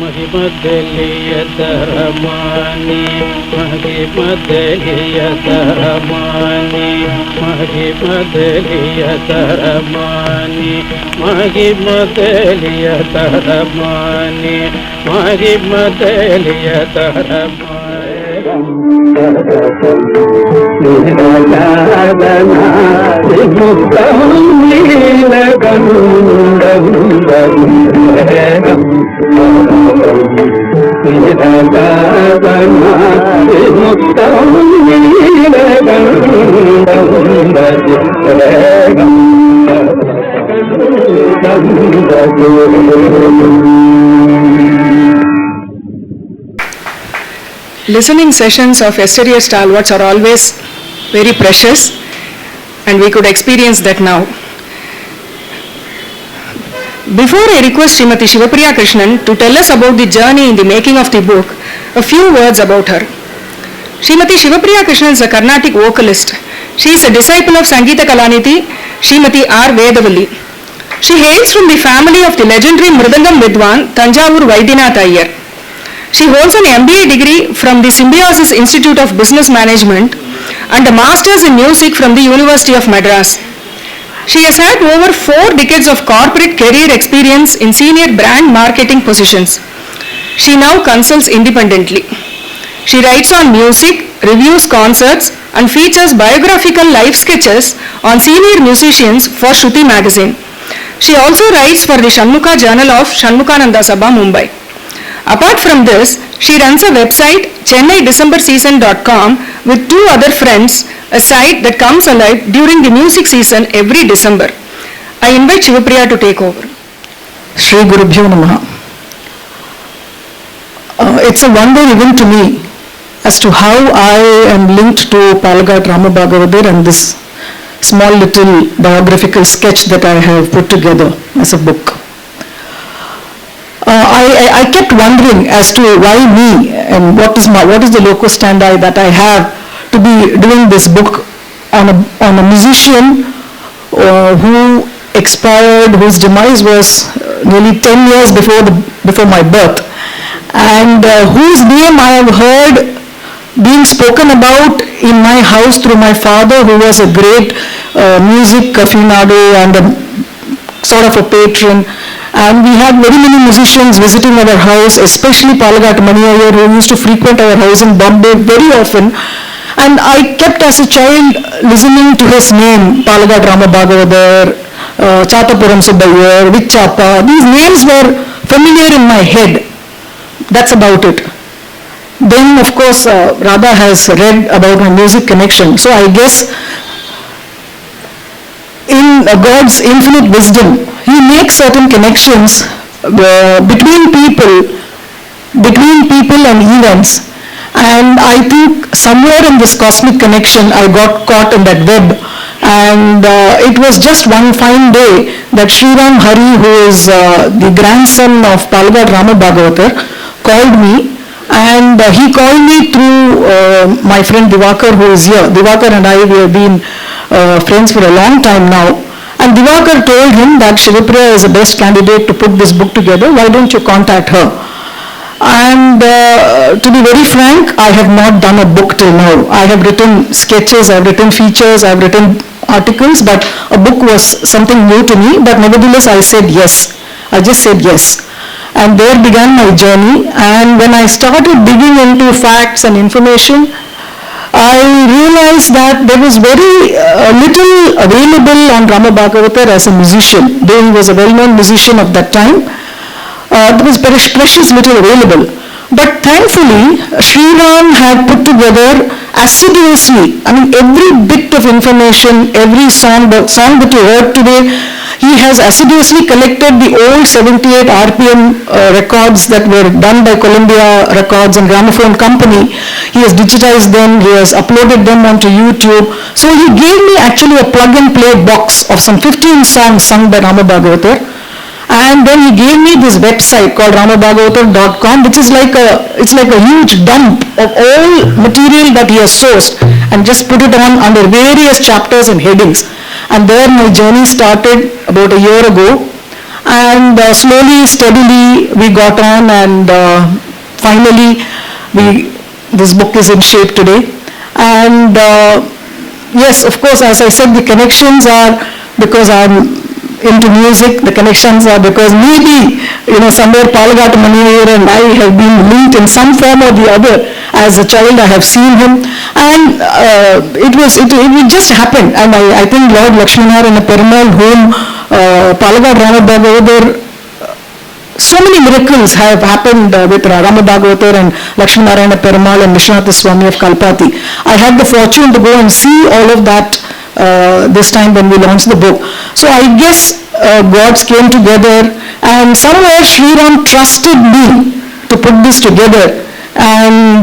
Mahimadalyataramani, Mahimadalyataramani, Mahimadalyataramani, Mahimadalyataramani, Mahimadalyataramani. Listening sessions of yesterday's stalwarts are always very precious, and we could experience that now. Before I request Srimati SIVAPRIYA Krishnan to tell us about the journey in the making of the book, a few words about her. Srimati SIVAPRIYA Krishnan is a Carnatic vocalist. She is a disciple of Sangeeta Kalanidhi, Srimati R. Vedavalli. She hails from the family of the legendary Mridangam Vidwan, Tanjavur Vaidyanath Iyer. She holds an MBA degree from the Symbiosis Institute of Business Management and a Master's in Music from the University of Madras. She has had over 4 decades of corporate career experience in senior brand marketing positions. She now consults independently. She writes on music, reviews concerts, and features biographical life sketches on senior musicians for Shruti magazine. She also writes for the Shanmukha Journal of Shanmukhananda Sabha, Mumbai. Apart from this, she runs a website, ChennaiDecemberSeason.com, with 2 other friends, a site that comes alive during the music season every December. I invite SIVAPRIYA to take over. Shri Gurubhyo Namaha. It's a wonder even to me as to how I am linked to Palghat Rama Bhagavatar and this small little biographical sketch that I have put together as a book. I kept wondering as to why me and what is the locus standi that I have to be doing this book on a musician who expired, whose demise was nearly 10 years before my birth, and whose name I have heard being spoken about in my house through my father, who was a great music aficionado and a sort of a patron. And we had very many musicians visiting our house, especially Palghat Mani Iyer, who used to frequent our house in Bombay very often. And I kept as a child listening to his name, Palghat Rama Bhagavatar, Chatapuram Subbayar, Vichapa. These names were familiar in my head. That's about it. Then, of course, Radha has read about my music connection. So I guess in God's infinite wisdom, He makes certain connections between people and events. And I think somewhere in this cosmic connection, I got caught in that web. And it was just one fine day that Sreeram Hari, who is the grandson of Palghat Rama Bhagavatar, called me. And he called me through my friend Diwakar, who is here. Diwakar and I, we have been friends for a long time now. And Diwakar told him that SIVAPRIYA is the best candidate to put this book together. Why don't you contact her? And to be very frank, I have not done a book till now. I have written sketches, I have written features, I have written articles, but a book was something new to me. But nevertheless, I said yes. I just said yes. And there began my journey. And when I started digging into facts and information, I realized that there was very little available on Rama Bhagavatar as a musician. Though he was a well-known musician of that time, there was precious little available. But thankfully, Sreeram had put together assiduously, every bit of information, every song that you heard today, he has assiduously collected the old 78 RPM records that were done by Columbia Records and Gramophone Company. He has digitized them, he has uploaded them onto YouTube. So he gave me actually a plug-and-play box of some 15 songs sung by Rama Bhagavatar. And then he gave me this website called ramabhagavatar.com, which is like a huge dump of all material that he has sourced and just put it on under various chapters and headings. And there my journey started about a year ago. And slowly, steadily, we got on, and finally, this book is in shape today. And yes, of course, as I said, the connections are because I'm into music. The connections are because maybe, somewhere Palghat and I have been linked in some form or the other. As a child, I have seen him, and it just happened. And I think Lord Lakshmanarayana Perumal, whom Palghat Rama Bhagavatar, so many miracles have happened with Rama Bhagavatar and Lakshmanarayana Perumal and Vishwanatha Swami of Kalpathy. I had the fortune to go and see all of that this time when we launched the book. So I guess gods came together, and somewhere Sreeram trusted me to put this together. And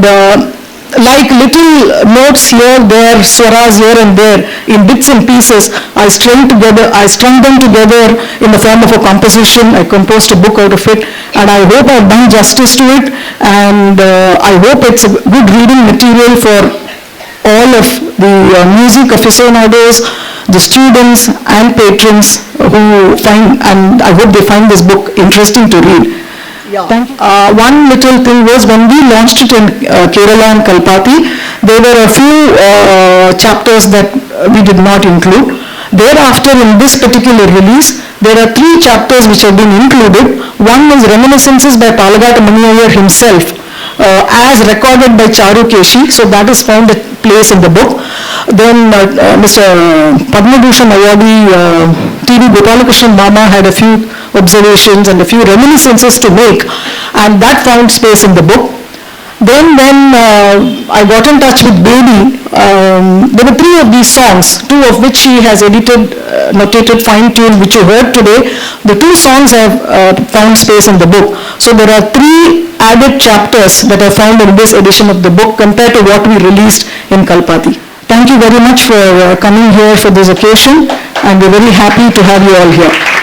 like little notes here, there, swaras here and there, in bits and pieces, I strung them together in the form of a composition. I composed a book out of it, and I hope I've done justice to it, and I hope it's a good reading material for all of the music aficionados, the students and patrons who find, and I hope they find this book interesting to read. Yeah. One little thing was, when we launched it in Kerala and Kalpathy, there were a few chapters that we did not include. Thereafter, in this particular release, there are 3 chapters which have been included. One is Reminiscences by Palghat himself, as recorded by Charu Keshi, so that is found a place in the book. Then Mr. Padma Bhushan awardee T.V. Gopalakrishnan Mama had a few observations and a few reminiscences to make, and that found space in the book. Then when I got in touch with Baby, there were 3 of these songs, 2 of which she has edited, notated, fine-tuned, which you heard today. The 2 songs have found space in the book. So there are 3 added chapters that are found in this edition of the book compared to what we released in Kalpathy. Thank you very much for coming here for this occasion, and we're very happy to have you all here.